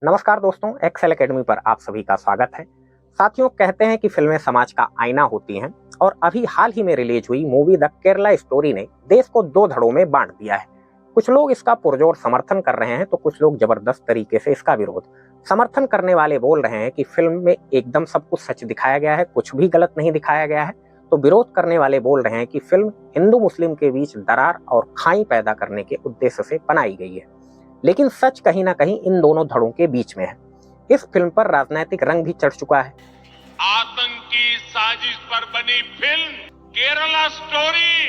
नमस्कार दोस्तों, Excel academy पर आप सभी का स्वागत है। साथियों, कहते हैं कि फिल्में समाज का आईना होती हैं और अभी हाल ही में रिलीज हुई मूवी द केरला स्टोरी ने देश को दो धड़ों में बांट दिया है। कुछ लोग इसका पुरजोर समर्थन कर रहे हैं तो कुछ लोग जबरदस्त तरीके से इसका विरोध। समर्थन करने वाले बोल रहे हैं कि फिल्म में एकदम सब कुछ सच दिखाया गया है, कुछ भी गलत नहीं दिखाया गया है। तो विरोध करने वाले बोल रहे हैं कि फिल्म हिंदू मुस्लिम के बीच दरार और खाई पैदा करने के उद्देश्य से बनाई गई है। लेकिन सच कहीं ना कहीं इन दोनों धड़ों के बीच में है। इस फिल्म पर राजनीतिक रंग भी चढ़ चुका है। आतंकी साजिश पर बनी फिल्म केरला स्टोरी,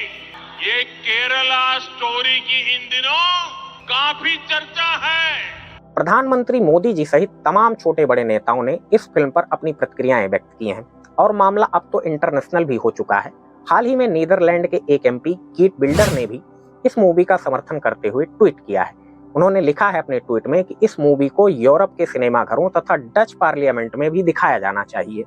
ये केरला स्टोरी की इन दिनों काफी चर्चा है। प्रधानमंत्री मोदी जी सहित तमाम छोटे बड़े नेताओं ने इस फिल्म पर अपनी प्रतिक्रियाएं व्यक्त की हैं और मामला अब तो इंटरनेशनल भी हो चुका है। हाल ही में नीदरलैंड के एक एमपी कीट बिल्डर ने भी इस मूवी का समर्थन करते हुए ट्वीट किया है। उन्होंने लिखा है अपने ट्वीट में कि इस मूवी को यूरोप के सिनेमाघरों तथा डच पार्लियामेंट में भी दिखाया जाना चाहिए,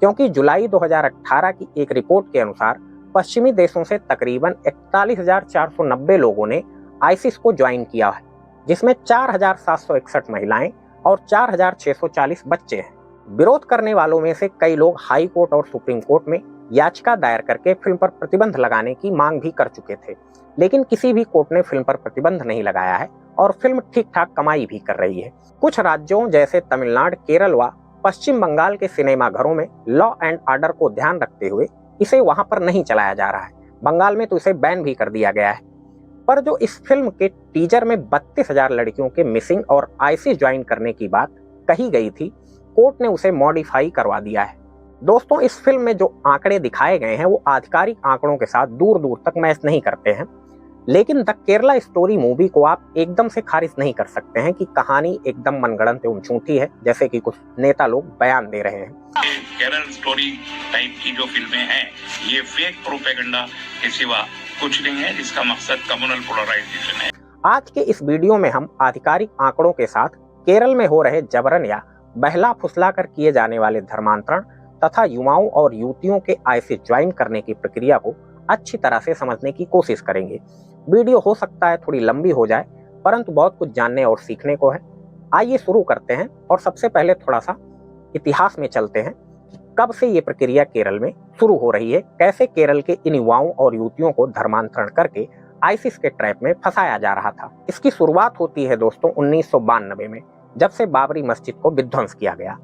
क्योंकि जुलाई 2018 की एक रिपोर्ट के अनुसार पश्चिमी देशों से तकरीबन 41,490 लोगों ने आईसिस को ज्वाइन किया है, जिसमें 4,761 महिलाएं और 4,640 बच्चे हैं। विरोध करने वालों में से कई लोग हाई कोर्ट और सुप्रीम कोर्ट में याचिका दायर करके फिल्म पर प्रतिबंध लगाने की मांग भी कर चुके थे, लेकिन किसी भी कोर्ट ने फिल्म पर प्रतिबंध नहीं लगाया है और फिल्म ठीक ठाक कमाई भी कर रही है। कुछ राज्यों जैसे तमिलनाडु, केरल व पश्चिम बंगाल के सिनेमाघरों में लॉ एंड ऑर्डर को ध्यान रखते हुए इसे वहां पर नहीं चलाया जा रहा है। बंगाल में तो इसे बैन भी कर दिया गया है। पर जो इस फिल्म के टीजर में 32,000 लड़कियों के मिसिंग और आईसिस ज्वाइन करने की बात कही गई थी, कोर्ट ने उसे मॉडिफाई करवा दिया है। दोस्तों, इस फिल्म में जो आंकड़े दिखाए गए हैं वो आधिकारिक आंकड़ों के साथ दूर दूर तक मैच नहीं करते हैं, लेकिन द केरला स्टोरी मूवी को आप एकदम से खारिज नहीं कर सकते हैं कि कहानी एकदम मनगढ़ंत एवं झूठी है, जैसे कि कुछ नेता लोग बयान दे रहे हैं। केरल स्टोरी टाइप की जो फिल्में हैं, ये फेक प्रोपेगेंडा के सिवा कुछ नहीं है, जिसका मकसद कम्युनल पोलराइजेशन है। आज के इस वीडियो में हम आधिकारिक आंकड़ों के साथ केरल में हो रहे जबरन या बहला फुसला कर किए जाने वाले धर्मांतरण तथा युवाओं और युवतियों के आईसिस ज्वाइन करने की प्रक्रिया को अच्छी तरह से समझने की कोशिश करेंगे। वीडियो हो सकता है थोड़ी लंबी हो जाए, परंतु बहुत कुछ जानने और सीखने को है। आइए शुरू करते हैं और सबसे पहले थोड़ा सा इतिहास में चलते हैं कि कब से ये प्रक्रिया केरल में शुरू हो रही है, कैसे केरल के इन युवाओं और युवतियों को धर्मांतरण करके आईसिस के ट्रैप में फंसाया जा रहा था। इसकी शुरुआत होती है दोस्तों 1992 में, जब से बाबरी मस्जिद को विध्वंस किया गया।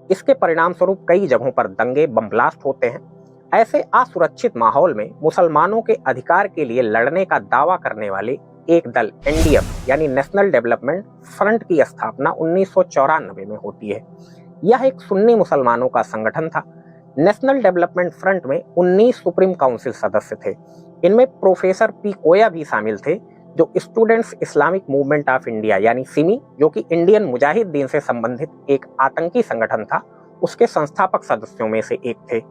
इसके परिणाम स्वरूप कई जगहों पर दंगे, बम ब्लास्ट होते हैं। ऐसे असुरक्षित माहौल में मुसलमानों के अधिकार के लिए लड़ने का दावा करने वाले एक दल एनडीएफ यानी नेशनल डेवलपमेंट फ्रंट की स्थापना 1994 में होती है। यह एक सुन्नी मुसलमानों का संगठन था। नेशनल डेवलपमेंट फ्रंट में 19 सुप्रीम काउंसिल सदस्य थे। इनमें प्रोफेसर पी कोया भी शामिल थे, जो students Islamic movement of India यानी सिमी, जो कि इंडियन मुजाहिदीन से संबंधित एक आतंकी संगठन था, उसके संस्थापक सदस्यों में से एक थे।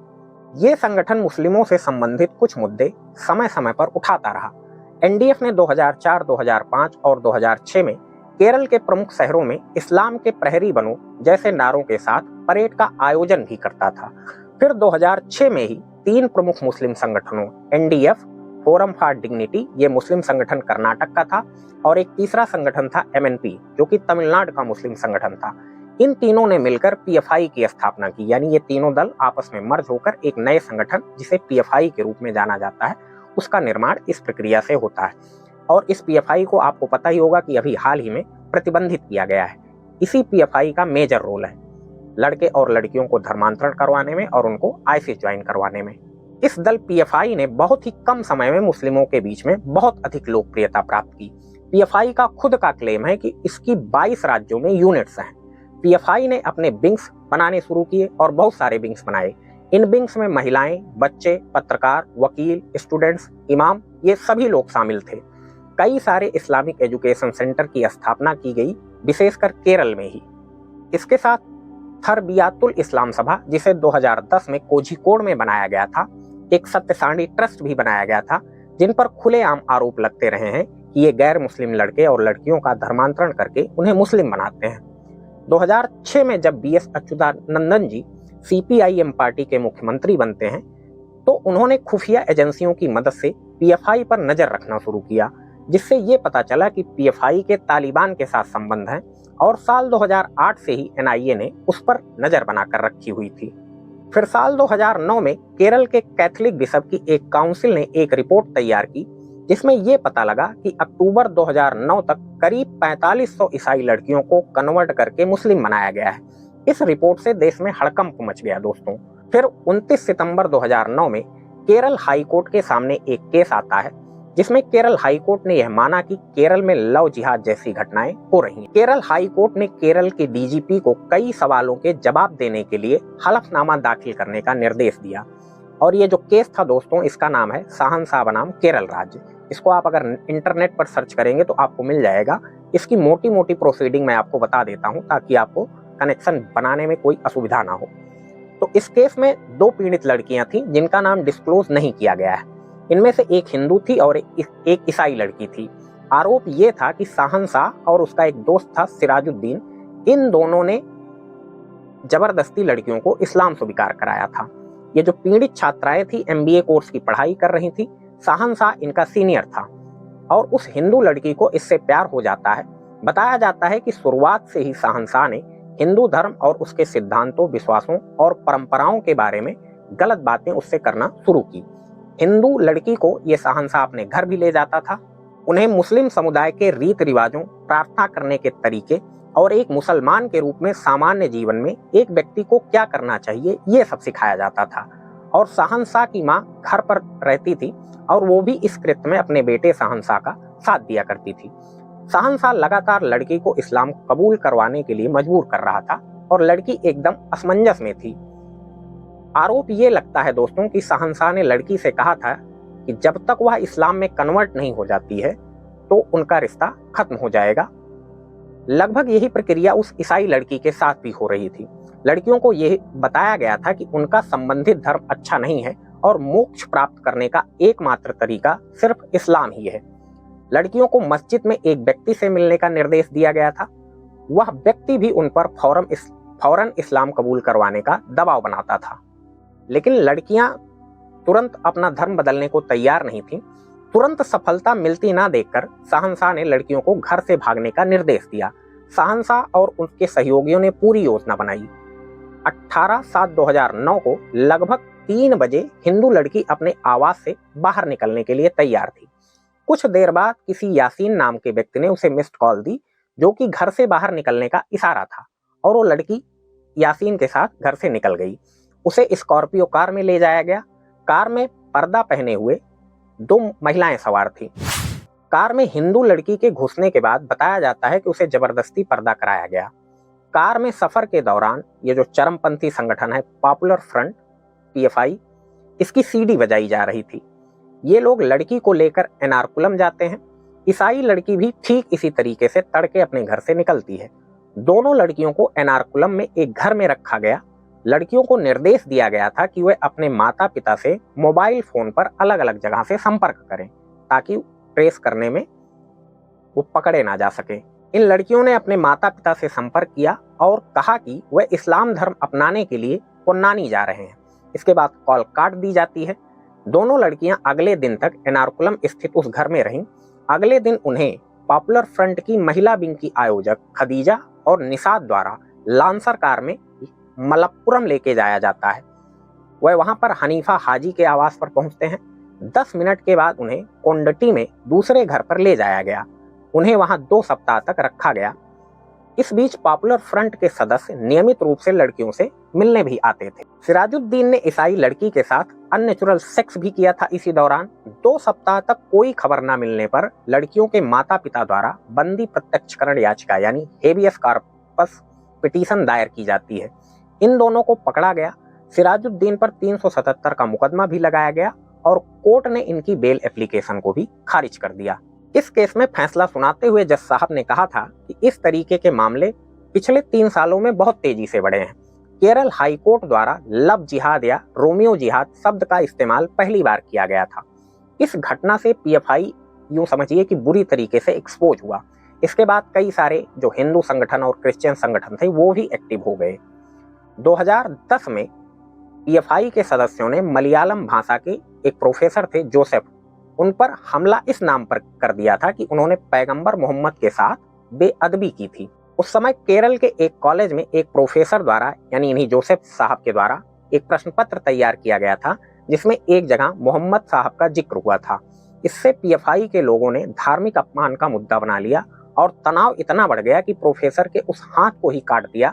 ये संगठन मुस्लिमों से संबंधित कुछ मुद्दे समय समय पर उठाता रहा। एनडीएफ ने 2004, 2005 और 2006 में केरल के प्रमुख शहरों में इस्लाम के प्रहरी बनो जैसे नारों के साथ परेड का आयोजन भी करता था। फिर 2006 में ही 3 प्रमुख मुस्लिम संगठनों एनडीएफ, फोरम फॉर डिग्निटी, ये मुस्लिम संगठन कर्नाटक का था, और एक तीसरा संगठन था एमएनपी, जो कि तमिलनाडु का मुस्लिम संगठन था। इन तीनों ने मिलकर पीएफआई की स्थापना की, यानी ये तीनों दल आपस में मर्ज होकर एक नए संगठन, जिसे पीएफआई के रूप में जाना जाता है, उसका निर्माण इस प्रक्रिया से होता है। और इस पीएफआई को आपको पता ही होगा कि अभी हाल ही में प्रतिबंधित किया गया है। इसी पीएफआई का मेजर रोल है लड़के और लड़कियों को धर्मांतरण करवाने में और उनको आईसिस ज्वाइन करवाने में। इस दल पीएफआई ने बहुत ही कम समय में मुस्लिमों के बीच में बहुत अधिक लोकप्रियता प्राप्त की। पीएफआई का खुद का क्लेम है कि इसकी 22 राज्यों में यूनिट्स हैं। पीएफआई ने अपने विंग्स बनाने शुरू किए और बहुत सारे विंग्स बनाए। इन विंग्स में महिलाएं, बच्चे, पत्रकार, वकील, स्टूडेंट्स, इमाम, ये सभी लोग शामिल थे। कई सारे इस्लामिक एजुकेशन सेंटर की स्थापना की गई, विशेषकर केरल में ही। इसके साथ थरबियातुल इस्लाम सभा, जिसे 2010 में कोझिकोड में बनाया गया था, एक सत्यसांडी ट्रस्ट भी बनाया गया था, जिन पर खुलेआम आरोप लगते रहे हैं कि ये गैर मुस्लिम लड़के और लड़कियों का धर्मांतरण करके उन्हें मुस्लिम बनाते हैं। 2006 में जब बीएस अच्युतानंदन जी सीपीआईएम पार्टी के मुख्यमंत्री बनते हैं, तो उन्होंने खुफिया एजेंसियों की मदद से पीएफआई पर नजर रखना शुरू किया, जिससे ये पता चला कि पीएफआई के तालिबान के साथ संबंध हैं और साल 2008 से ही एनआईए ने उस पर नजर बनाकर रखी हुई थी। फिर साल 2009 में केरल के कैथोलिक बिशप की एक काउंसिल ने एक रिपोर्ट तैयार की जिसमें यह पता लगा कि अक्टूबर 2009 तक करीब 4500 ईसाई लड़कियों को कन्वर्ट करके मुस्लिम बनाया गया है। इस रिपोर्ट से देश में हड़कंप मच गया दोस्तों। फिर 29 सितंबर 2009 में केरल हाई कोर्ट के सामने एक केस आता है जिसमें केरल हाई कोर्ट ने यह माना कि केरल में लव जिहाद जैसी घटनाएं हो रही हैं। केरल हाई कोर्ट ने केरल के डीजीपी को कई सवालों के जवाब देने के लिए हलफनामा दाखिल करने का निर्देश दिया। और ये जो केस था दोस्तों, इसका नाम है शहंशाह बनाम केरल राज्य। इसको आप अगर इंटरनेट पर सर्च करेंगे तो आपको मिल जाएगा। इसकी मोटी मोटी प्रोसीडिंग मैं आपको बता देता हूँ ताकि आपको कनेक्शन बनाने में कोई असुविधा ना हो। तो इस केस में 2 पीड़ित लड़कियां थीं जिनका नाम डिस्क्लोज नहीं किया गया है। इनमें से एक हिंदू थी और एक ईसाई लड़की थी। आरोप ये था कि शहंशाह और उसका एक दोस्त था सिराजुद्दीन, इन दोनों ने जबरदस्ती लड़कियों को इस्लाम स्वीकार कराया था। ये जो पीड़ित छात्राएं थी एमबीए कोर्स की पढ़ाई कर रही थी। शहंशाह इनका सीनियर था और उस हिंदू लड़की को इससे प्यार हो जाता है। बताया जाता है कि शुरुआत से ही शहंशाह ने हिंदू धर्म और उसके सिद्धांतों, विश्वासों और परंपराओं के बारे में गलत बातें उससे करना शुरू की। हिंदू लड़की को ये शहंशाह अपने घर भी ले जाता था, उन्हें मुस्लिम समुदाय के रीति रिवाजों, प्रार्थना करने के तरीके और एक मुसलमान के रूप में सामान्य जीवन में एक व्यक्ति को क्या करना चाहिए ये सब सिखाया जाता था। और शहंशाह की माँ घर पर रहती थी और वो भी इस कृत्य में अपने बेटे शहंशाह का साथ दिया करती थी। शहंशाह लगातार लड़की को इस्लाम कबूल करवाने के लिए मजबूर कर रहा था और लड़की एकदम असमंजस में थी। आरोप ये लगता है दोस्तों कि शहंशाह ने लड़की से कहा था कि जब तक वह इस्लाम में कन्वर्ट नहीं हो जाती है तो उनका रिश्ता खत्म हो जाएगा। लगभग यही प्रक्रिया उस ईसाई लड़की के साथ भी हो रही थी। लड़कियों को यह बताया गया था कि उनका संबंधित धर्म अच्छा नहीं है और मोक्ष प्राप्त करने का एकमात्र तरीका सिर्फ इस्लाम ही है। लड़कियों को मस्जिद में एक व्यक्ति से मिलने का निर्देश दिया गया था। वह व्यक्ति भी उन पर फौरन इस्लाम कबूल करवाने का दबाव बनाता था, लेकिन लड़कियां तुरंत अपना धर्म बदलने को तैयार नहीं थीं। तुरंत सफलता मिलती ना देखकर शहंशाह ने लड़कियों को घर से भागने का निर्देश दिया। शहंशाह और उनके सहयोगियों ने पूरी योजना बनाई। 18/7/2009 को लगभग 3 बजे हिंदू लड़की अपने आवास से बाहर निकलने के लिए तैयार थी। कुछ देर बाद किसी यासीन नाम के व्यक्ति ने उसे मिस्ड कॉल दी जो कि घर से बाहर निकलने का इशारा था और वो लड़की यासीन के साथ घर से निकल गई। उसे स्कॉर्पियो कार में ले जाया गया। कार में पर्दा पहने हुए 2 महिलाएं सवार थी। कार में हिंदू लड़की के घुसने के बाद बताया जाता है कि उसे जबरदस्ती पर्दा कराया गया। कार में सफर के दौरान ये जो चरमपंथी संगठन है पॉपुलर फ्रंट पीएफआई, इसकी सीडी बजाई जा रही थी। ये लोग लड़की को लेकर एर्नाकुलम जाते हैं। ईसाई लड़की भी ठीक इसी तरीके से तड़के अपने घर से निकलती है। दोनों लड़कियों को एर्नाकुलम में एक घर में रखा गया। लड़कियों को निर्देश दिया गया था कि वे अपने माता पिता से मोबाइल फोन पर अलग अलग जगह से संपर्क करें ताकि ट्रेस करने में वो पकड़े ना जा सके। इन लड़कियों ने अपने माता पिता से संपर्क किया और कहा कि वे इस्लाम धर्म अपनाने के लिए पुन्नानी जा रहे हैं। इसके बाद कॉल काट दी जाती है। दोनों लड़कियां अगले दिन तक एर्नाकुलम स्थित उस घर में रहीं। अगले दिन उन्हें पॉपुलर फ्रंट की महिला विंग की आयोजक खदीजा और निशात द्वारा लांसर कार में मलप्पुरम लेके जाया जाता है। वह वहां पर हनीफा हाजी के आवास पर पहुंचते हैं। 10 मिनट के बाद उन्हें कोंडटी में दूसरे घर पर ले जाया गया। उन्हें वहां 2 सप्ताह तक रखा गया। इस बीच पॉपुलर फ्रंट के सदस्य नियमित रूप से लड़कियों से मिलने भी आते थे। सिराजुद्दीन ने ईसाई लड़की के साथ अननेचुरल सेक्स भी किया था। इसी दौरान 2 सप्ताह तक कोई खबर न मिलने पर लड़कियों के माता पिता द्वारा बंदी प्रत्यक्षकरण याचिका यानी हेबियस कॉर्पस पिटीशन दायर की जाती है। इन दोनों को पकड़ा गया। सिराजुद्दीन पर 377 का मुकदमा भी लगाया गया और कोर्ट ने इनकी बेल एप्लीकेशन को भी खारिज कर दिया। इस केस में फैसला सुनाते हुए जज साहब ने कहा था कि इस तरीके के मामले पिछले 3 सालों में बहुत तेजी से बढ़े हैं। केरल हाई कोर्ट द्वारा लव जिहाद या रोमियो जिहाद शब्द का इस्तेमाल पहली बार किया गया था। इस घटना से पीएफआई यूं समझिए कि बुरी तरीके से एक्सपोज हुआ। इसके बाद कई सारे जो हिंदू संगठन और क्रिश्चियन संगठन थे वो भी एक्टिव हो गए। 2010 में पीएफआई के सदस्यों ने मलयालम भाषा के एक प्रोफेसर थे जोसेफ, उन पर हमला इस नाम पर कर दिया था कि उन्होंने पैगंबर मोहम्मद के साथ बेअदबी की थी। उस समय केरल के एक कॉलेज में एक प्रोफेसर द्वारा यानी इन्हीं जोसेफ साहब के द्वारा एक प्रश्न पत्र तैयार किया गया था, जिसमें एक जगह मोहम्मद साहब का जिक्र हुआ था। इससे पीएफआई के लोगों ने धार्मिक अपमान का मुद्दा बना लिया और तनाव इतना बढ़ गया कि प्रोफेसर के उस हाथ को ही काट दिया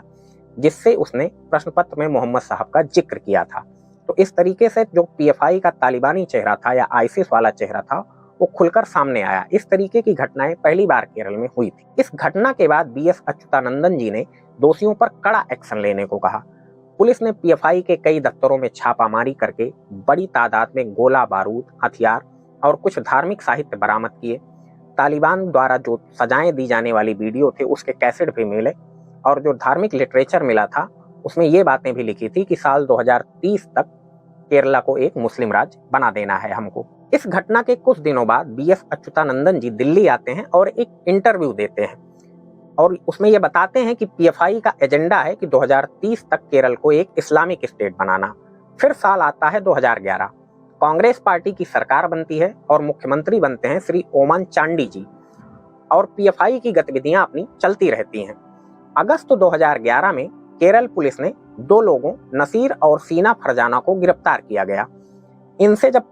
जिससे उसने प्रश्न पत्र में मोहम्मद साहब का जिक्र किया था। तो इस तरीके से जो पीएफआई का तालिबानी चेहरा था या आईसिस वाला चेहरा था वो खुलकर सामने आया। इस तरीके की घटनाएं पहली बार केरल में हुई थी। इस घटना के बाद बीएस अच्युतानंदन जी ने दोषियों पर कड़ा एक्शन लेने को कहा। पुलिस ने पीएफआई के कई दफ्तरों में छापामारी करके बड़ी तादाद में गोला बारूद, हथियार और कुछ धार्मिक साहित्य बरामद किए। तालिबान द्वारा जो सजाएं दी जाने वाली वीडियो थे उसके कैसेट भी मिले और जो धार्मिक लिटरेचर मिला था उसमें ये बातें भी लिखी थी कि साल 2030 तक केरला को एक मुस्लिम राज्य बना देना है हमको। इस घटना के कुछ दिनों बाद बीएस अच्युतानंदन जी दिल्ली आते हैं और एक इंटरव्यू देते हैं और उसमें ये बताते हैं कि पीएफआई का एजेंडा है कि 2030 तक केरल को एक इस्लामिक स्टेट बनाना। फिर साल आता है 2011, कांग्रेस पार्टी की सरकार बनती है और मुख्यमंत्री बनते हैं श्री ओमान चांडी जी और पीएफआई की गतिविधियां अपनी चलती रहती हैं। अगस्त 2011 में केरल पुलिस ने 2 लोगों नसीर और सीना फरजाना को गिरफ्तार किया गया। इनसे जब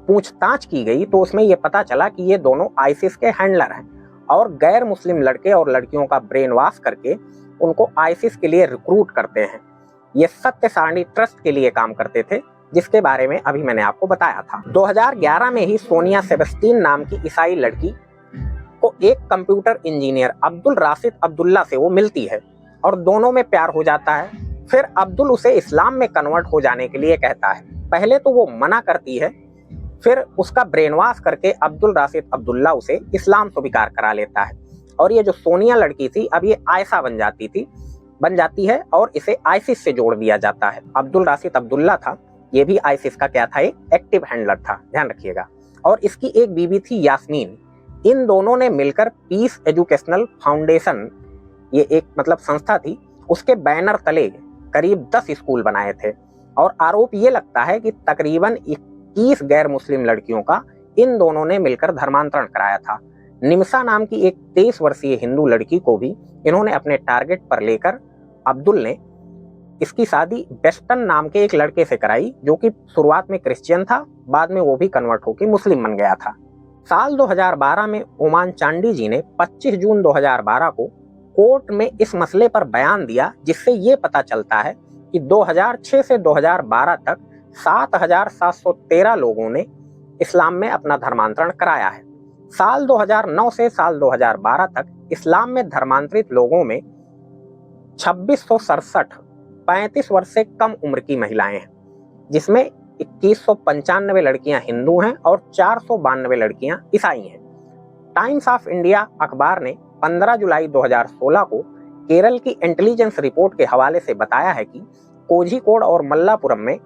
पूछताछ की गई तो उसमें यह पता चला कि ये दोनों आईसिस के हैंडलर हैं और गैर मुस्लिम लड़के और लड़कियों का ब्रेन वॉश करके उनको आईसिस के लिए रिक्रूट करते हैं। ये सत्य सारणी ट्रस्ट के लिए काम करते थे, जिसके बारे में अभी मैंने आपको बताया था। 2011 में ही सोनिया सेबेस्टीन नाम की ईसाई लड़की को एक कंप्यूटर इंजीनियर अब्दुल राशिद अब्दुल्ला से वो मिलती है और दोनों में प्यार हो जाता है। फिर अब्दुल उसे इस्लाम में कन्वर्ट हो जाने के लिए कहता है। पहले तो वो मना करती है, फिर उसका ब्रेन वॉश करके अब्दुल राशिद अब्दुल्ला उसे इस्लाम स्वीकार करा लेता है और ये जो सोनिया लड़की थी अब ये आयशा बन जाती है और इसे आईसिस से जोड़ दिया जाता है। अब्दुल राशिद अब्दुल्ला था, ये भी आईसिस का क्या था, एक एक्टिव हैंडलर था, ध्यान रखिएगा। और इसकी एक बीवी थी यास्मीन। इन दोनों ने मिलकर पीस एजुकेशनल फाउंडेशन, ये एक मतलब संस्था थी, उसके बैनर तले करीब 10 स्कूल बनाए थे और आरोप ये लगता है कि तकरीबन 21 गैर मुस्लिम लड़कियों का इन दोनों ने मिलकर धर्मांतरण कराया था। निमिषा नाम की एक 23 वर्षीय हिंदू लड़की को भी इन्होंने अपने टारगेट पर लेकर अब्दुल ने इसकी शादी वेस्टन नाम के एक लड़के से कराई, जो कि शुरुआत में क्रिश्चियन था, बाद में वो भी कन्वर्ट होकर मुस्लिम बन गया था। साल 2012 में ओमान चांडी जी ने 25 जून 2012 को कोर्ट में इस मसले पर बयान दिया, जिससे ये पता चलता है कि 2006 से 2012 तक 7,713 लोगों ने इस्लाम में अपना धर्मांतरण कराया है। साल 2009 से साल 2012 तक इस्लाम में धर्मांतरित लोगों में 2667 35 वर्ष से कम उम्र की महिलाएं हैं, जिसमें 2195 लड़कियां हिंदू हैं और 492 लड़कियां ईसाई हैं। टाइम्स ऑफ इंडिया अखबार ने 15 जुलाई 2016 को केरल की इंटेलिजेंस रिपोर्ट के हवाले से बताया है कि कोझिकोड और मल्लापुरम में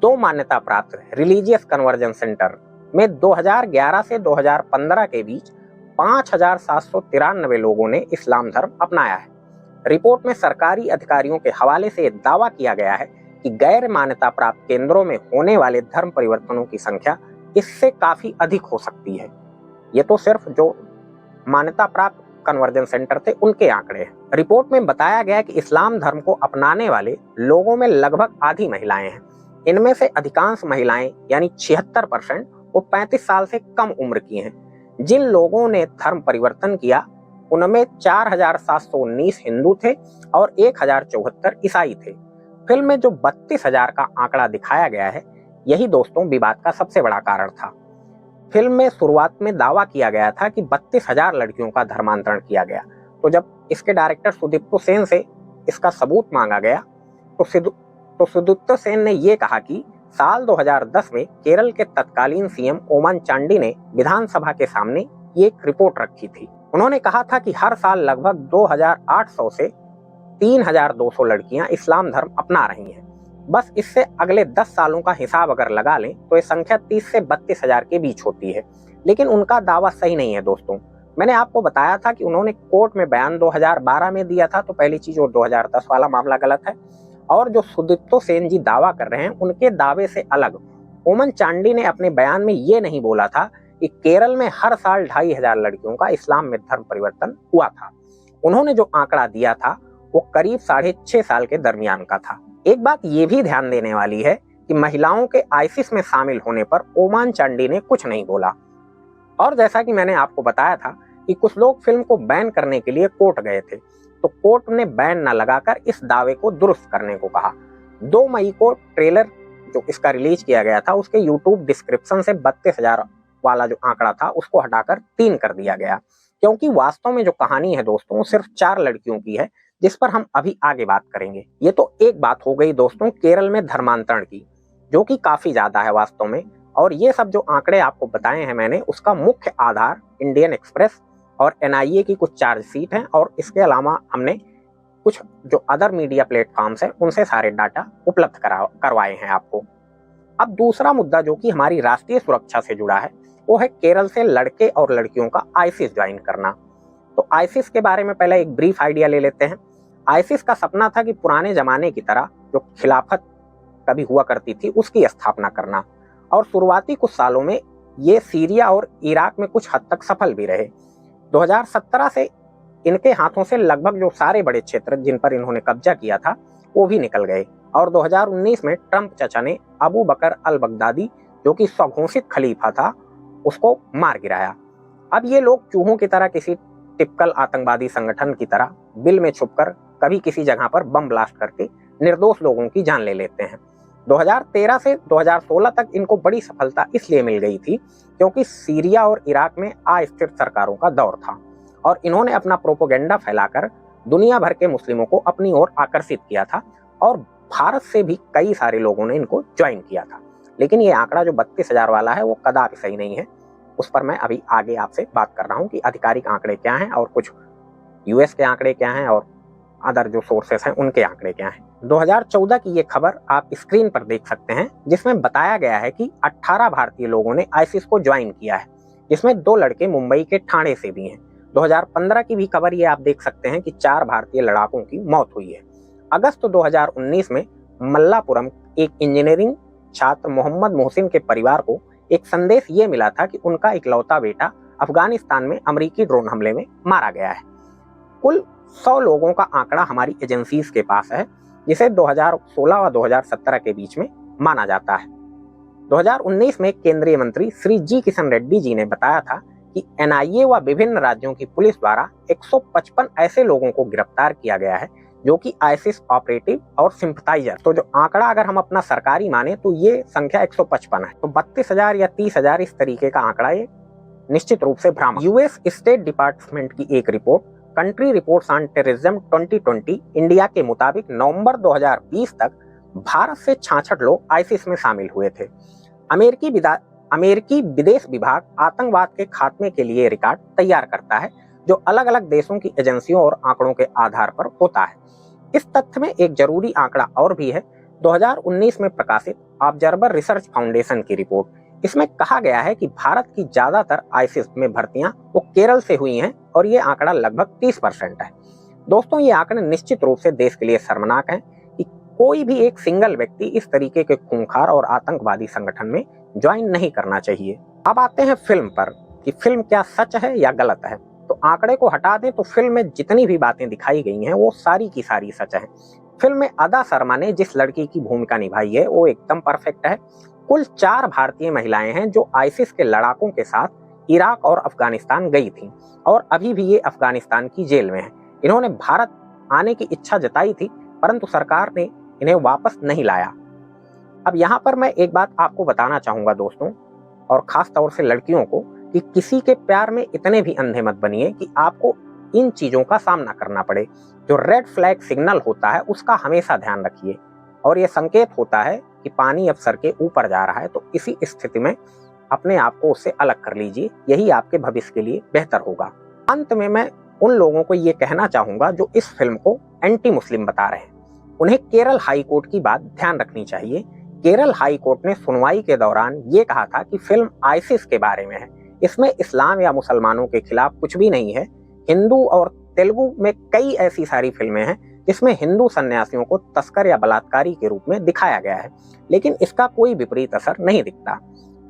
2 मान्यता प्राप्त रिलीजियस कन्वर्जन सेंटर में 2011 से 2015 के बीच 5,793 लोगों ने इस्लाम धर्म अपनाया है। रिपोर्ट में सरकारी अधिकारियों के हवाले से दावा किया गया है कि गैर मान्यता प्राप्त केंद्रों में होने वाले धर्म परिवर्तनों की संख्या इससे काफी अधिक हो सकती है। ये तो सिर्फ जो मान्यता प्राप्त कन्वर्जन सेंटर थे उनके आंकड़े हैं। रिपोर्ट में बताया गया कि इस्लाम धर्म को अपनाने वाले लोगों में लगभग आधी महिलाएं हैं। इनमें से अधिकांश महिलाएं यानी 76% वो 35 साल से कम उम्र की हैं। जिन लोगों ने धर्म परिवर्तन किया उनमें 4,719 हिंदू थे और 1,074 ईसाई थे। फिल्म में जो 32,000 का आंकड़ा दिखाया गया है, यही दोस्तों विवाद का सबसे बड़ा कारण था। फिल्म में शुरुआत में दावा किया गया था कि 32,000 लड़कियों का धर्मांतरण किया गया। तो जब इसके डायरेक्टर सुदीप्तो सेन से इसका सबूत मांगा गया तो सुदीप्तो सेन ने यह कहा कि साल 2010 में केरल के तत्कालीन सीएम ओमान चांडी ने विधानसभा के सामने ये एक रिपोर्ट रखी थी। उन्होंने कहा था कि हर साल लगभग 2,800 से 3,200 लड़कियां इस्लाम धर्म अपना रही हैं। बस इससे अगले 10 सालों का हिसाब अगर लगा लें तो ये संख्या 30 से 32,000 के बीच होती है। लेकिन उनका दावा सही नहीं है दोस्तों। मैंने आपको बताया था कि उन्होंने कोर्ट में बयान 2012 में दिया था, तो पहली चीज वो 2010 वाला मामला गलत है। और जो सुदीप्तो सेन जी दावा कर रहे हैं उनके दावे से अलग ओमन चांडी ने अपने बयान में ये नहीं बोला था कि केरल में हर साल 2,500 लड़कियों का इस्लाम में धर्म परिवर्तन हुआ था। उन्होंने जो आंकड़ा दिया था वो करीब 6.5 साल के दरमियान का था। एक बात ये भी ध्यान देने वाली है कि महिलाओं के आईसिस में शामिल होने पर ओमान चांडी ने कुछ नहीं बोला। और जैसा कि मैंने आपको बताया था कि कुछ लोग फिल्म को बैन करने के लिए कोर्ट गए थे, तो कोर्ट ने बैन न लगाकर इस दावे को दुरुस्त करने को कहा। 2 मई को ट्रेलर जो इसका रिलीज किया गया था उसके यूट्यूब डिस्क्रिप्शन से 32,000 वाला जो आंकड़ा था उसको हटाकर 3 कर दिया गया, क्योंकि वास्तव में जो कहानी है दोस्तों सिर्फ 4 लड़कियों की है, जिस पर हम अभी आगे बात करेंगे। ये तो एक बात हो गई दोस्तों केरल में धर्मांतरण की, जो कि काफी ज्यादा है वास्तव में। और ये सब जो आंकड़े आपको बताए हैं मैंने, उसका मुख्य आधार इंडियन एक्सप्रेस और एनआईए की कुछ चार्जशीट हैं, और इसके अलावा हमने कुछ जो अदर मीडिया प्लेटफॉर्म्स हैं उनसे सारे डाटा उपलब्ध करवाए हैं आपको। अब दूसरा मुद्दा जो कि हमारी राष्ट्रीय सुरक्षा से जुड़ा है वो है केरल से लड़के और लड़कियों का आईसिस ज्वाइन करना। तो आईसिस के बारे में पहले एक ब्रीफ आइडिया ले लेते हैं। आईसिस का सपना था कि पुराने जमाने की तरह जो खिलाफत कभी हुआ करती थी उसकी स्थापना करना, और शुरुआती कुछ सालों में ये सीरिया और इराक में कुछ हद तक सफल भी रहे। 2017 से इनके हाथों से लगभग जो सारे बड़े क्षेत्र जिन पर इन्होंने कब्जा किया था वो भी निकल गए, और 2019 में ट्रंप चचा ने अबू बकर अल बगदादी जो कि स्वघोषित खलीफा था उसको मार गिराया। अब ये लोग चूहों की तरह किसी टिपिकल आतंकवादी संगठन की तरह बिल में छुपकर कभी किसी जगह पर बम ब्लास्ट करके निर्दोष लोगों की जान ले लेते हैं। 2013 से 2016 तक इनको बड़ी सफलता इसलिए मिल गई थी क्योंकि सीरिया और इराक में अस्थिर सरकारों का दौर था, और इन्होंने अपना प्रोपेगेंडा फैलाकर दुनिया भर के मुस्लिमों को अपनी ओर आकर्षित किया था, और भारत से भी कई सारे लोगों ने इनको ज्वाइन किया था। लेकिन ये आंकड़ा जो 32,000 वाला है वो कदापि सही नहीं है, उस पर मैं अभी आगे आपसे बात कर रहा हूँ कि आधिकारिक आंकड़े क्या हैं और कुछ यूएस के आंकड़े क्या हैं और अदर जो सोर्सेस हैं उनके आंकड़े क्या हैं। 2014 की ये खबर आप स्क्रीन पर देख सकते हैं, जिसमें बताया गया है कि 18 भारतीय लोगों ने आईसिस को ज्वाइन किया है, जिसमें 2 लड़के मुंबई के ठाणे से भी हैं। 2015 की भी खबर ये आप देख सकते हैं कि 4 भारतीय लड़ाकों की मौत हुई है। अगस्त 2019 में मल्लापुरम एक इंजीनियरिंग छात्र मोहम्मद मोहसिन के परिवार को एक संदेश ये मिला था कि उनका इकलौता बेटा अफगानिस्तान में अमेरिकी ड्रोन हमले में मारा गया है। कुल 100 लोगों का आंकड़ा हमारी एजेंसीज के पास है, जिसे 2016 और 2017 के बीच में माना जाता है। 2019 में केंद्रीय मंत्री श्री जी किशन रेड्डी जी ने बताया था कि एनआईए व विभिन्न राज्यों की पुलिस द्वारा 155 ऐसे लोगों को गिरफ्तार किया गया है जो कि आईसिस ऑपरेटिव और सिंपथाइजर। तो जो आंकड़ा अगर हम अपना सरकारी माने तो ये संख्या 155 है। तो 32,000 या 30,000 इस तरीके का आंकड़ा ये निश्चित रूप से भ्रामक। यूएस स्टेट डिपार्टमेंट की एक report country reports on terrorism 2020 India के मुताबिक नवंबर 2020 तक भारत से 66 लोग आईसिस में शामिल हुए थे। अमेरिकी विदेश विभाग आतंकवाद के खात्मे के लिए रिकॉर्ड तैयार करता है, जो अलग अलग देशों की एजेंसियों और आंकड़ों के आधार पर होता है। इस तथ्य में एक जरूरी आंकड़ा और भी है, 2019 में प्रकाशित ऑब्जर्वर रिसर्च फाउंडेशन की रिपोर्ट। इसमें कहा गया है कि भारत की ज्यादातर आईसिस में भर्तियां वो केरल से हुई हैं, और ये आंकड़ा लगभग 30% है। दोस्तों, ये आंकड़े निश्चित रूप से देश के लिए शर्मनाक हैं कि कोई भी एक सिंगल व्यक्ति इस तरीके के खूंखार और आतंकवादी संगठन में ज्वाइन नहीं करना चाहिए। अब आते हैं फिल्म पर कि फिल्म क्या सच है या गलत है। तो आंकड़े को हटा दें तो फिल्म में जितनी भी बातें दिखाई गई हैं वो सारी की सारी सच है। फिल्म में अदा शर्मा ने जिस लड़की की भूमिका निभाई है वो एकदम परफेक्ट है। कुल 4 भारतीय महिलाएं हैं जो आईसिस के लड़ाकों के साथ इराक और अफगानिस्तान गई थी, और अभी भी ये अफगानिस्तान की जेल में है। इन्होंने भारत आने की इच्छा जताई थी, परंतु सरकार ने इन्हें वापस नहीं लाया। अब यहाँ पर मैं एक बात आपको बताना चाहूंगा दोस्तों, और खास तौर से लड़कियों को, कि किसी के प्यार में इतने भी अंधे मत बनिए कि आपको इन चीजों का सामना करना पड़े। जो रेड फ्लैग सिग्नल होता है उसका हमेशा ध्यान रखिए, और ये संकेत होता है कि पानी अब सर के ऊपर जा रहा है, तो इसी स्थिति में अपने आप को उससे अलग कर लीजिए, यही आपके भविष्य के लिए बेहतर होगा। अंत में मैं उन लोगों को ये कहना चाहूंगा जो इस फिल्म को एंटी मुस्लिम बता रहे हैं, उन्हें केरल हाई कोर्ट की बात ध्यान रखनी चाहिए। केरल हाई कोर्ट ने सुनवाई के दौरान ये कहा था कि फिल्म आईसिस के बारे में है, इसमें इस्लाम या मुसलमानों के खिलाफ कुछ भी नहीं है। हिंदू और तेलुगु में कई ऐसी सारी फिल्में हैं जिसमें हिंदू सन्यासियों को तस्कर या बलात्कारी के रूप में दिखाया गया है, लेकिन इसका कोई विपरीत असर नहीं दिखता।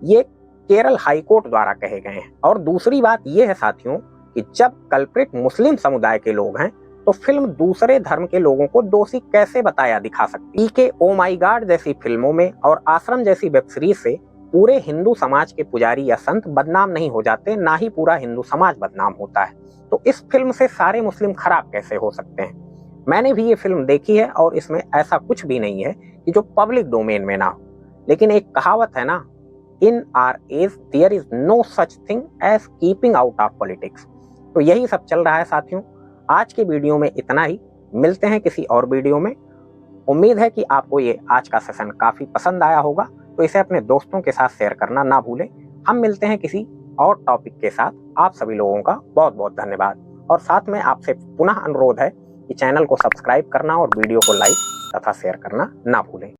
ये केरल हाई कोर्ट द्वारा कहे गए हैं। और दूसरी बात यह है साथियों कि जब कल्प्रिट मुस्लिम समुदाय के लोग हैं तो फिल्म दूसरे धर्म के लोगों को दोषी कैसे बताया दिखा सकती है। पीके ओ माई गॉड जैसी फिल्मों में और आश्रम जैसी वेब सीरीज से पूरे हिंदू समाज के पुजारी या संत बदनाम नहीं हो जाते, ना ही पूरा हिंदू समाज बदनाम होता है। तो इस फिल्म से सारे मुस्लिम खराब कैसे हो सकते हैं। मैंने भी ये फिल्म देखी है और इसमें ऐसा कुछ भी नहीं है कि जो पब्लिक डोमेन में ना हो, लेकिन एक कहावत है ना, इन आर एज there is no such thing as keeping out of politics. तो यही सब चल रहा है साथियों। आज के वीडियो में इतना ही, मिलते हैं किसी और वीडियो में। उम्मीद है कि आपको ये आज का सेशन काफी पसंद आया होगा, तो इसे अपने दोस्तों के साथ शेयर करना ना भूलें। हम मिलते हैं किसी और टॉपिक के साथ। आप सभी लोगों का बहुत बहुत धन्यवाद और साथ में आपसे पुनः अनुरोध है कि चैनल को सब्सक्राइब करना और वीडियो को लाइक तथा शेयर करना ना भूलें।